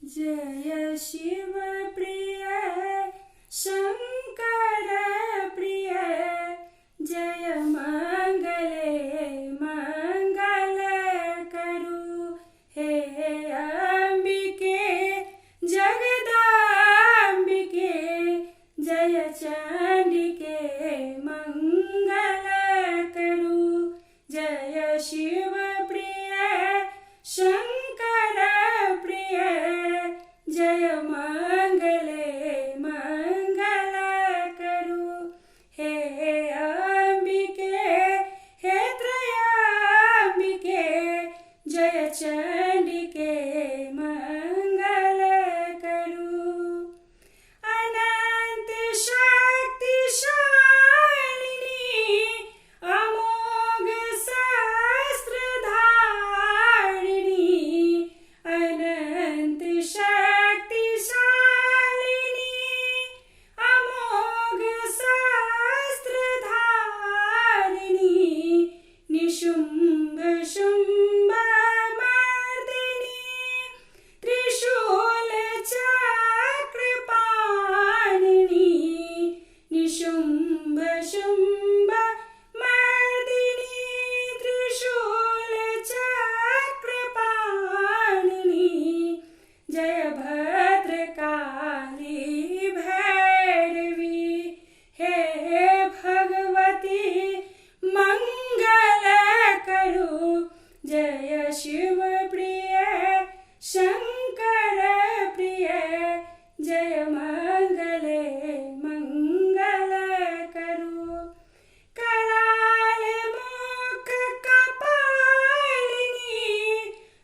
जय शिव प्रिय शंकर प्रिय, जय मंगले मंगल करु। हे अंबिके जगदांबिके, जय चंडिके मंगल करु। जय शिव प्रिय शंकर प्रिय, जय मंगले मंगल करु। हे अंबिके हे त्रयंबिके, जय चंडिके मंगल करु। अनंत शक्तिशालिनी, अमोघ सहस्त्रधारिणी, अनंत शक्तिशालिनी, अमोघ सहस्त्रधारिणी, निशुंभ शुंभ मर्दिनी, त्रिशूल चक्रपाणिनी, निशुंभ शुंभ मर्दिनी, त्रिशूल चक्रपाणिनी, जय भद्रकाली भैरवी। हे भगवती मंगल करु। जय शिव प्रिय शंकर प्रिय, जय मंगले मंगल करु। कराल मुख कपालिनी,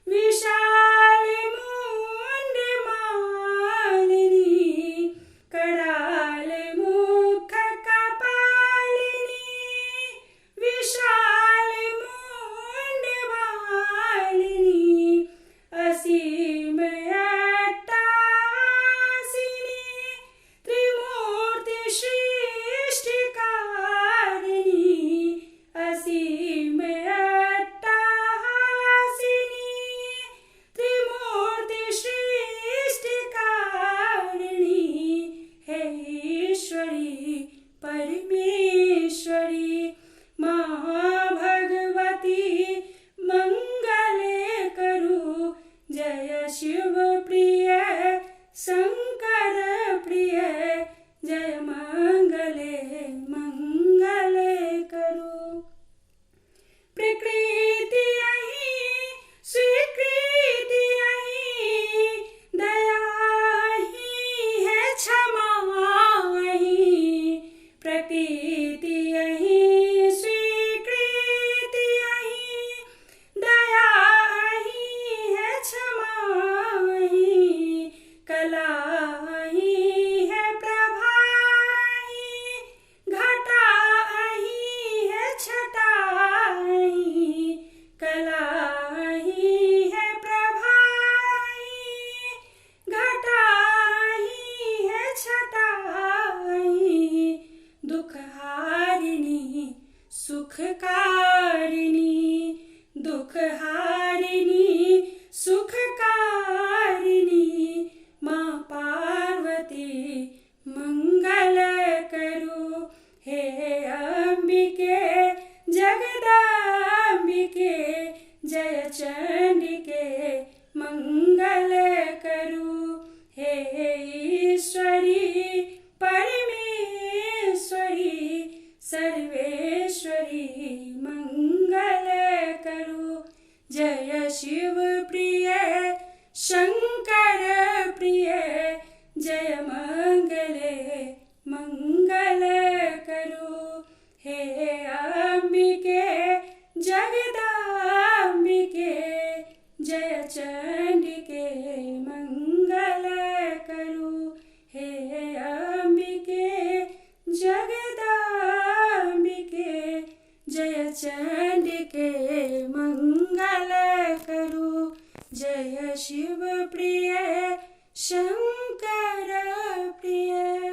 विशाल मुंड मालिनी, कराल मुख कपालिनी, विशाल मुंड मालिनी, असीम अट्टासिनी, त्रिमूर्ति सृष्टिकारिणी, असीम अट्टासिनी, त्रिमूर्ति सृष्टिकारिणी। हे ईश्वरी परमेश्वरी महाभगवती मंगले करु। जय शिव प्रिय शंकर प्रिय, जय मंगले मंगले करु। प्रकृति अहि स्वीकृति अहि, दया अहि है क्षमा अहि, प्रकृति अहि स्वीकृति अहि, दया अहि है क्षमा अहि, कला अहि है प्रभा अहि, घटा अहि है छटा अहि, कला अहि है प्रभा अहि, घटा अहि है छटा अहि, दुखहारिणी सुखकारिणी, दुखहारिणी सुखकारिणी, माँ पार्वती मंगल करु। हे अंबिके जगदांबिके, जय चंडिके मंगल करु। हे ईश्वरी परमेश्वरी सर्वेश्वरी मंगल करु। जय शिव प्रिय शंकर प्रिय, जय मंगले मंगल करु। हे अंबिके जगदांबिके, जय चंडिके मंगल करु। हे अंबिके जगदांबिके, जय चंडिके मंगल करु। जय शिव प्रिय शंकर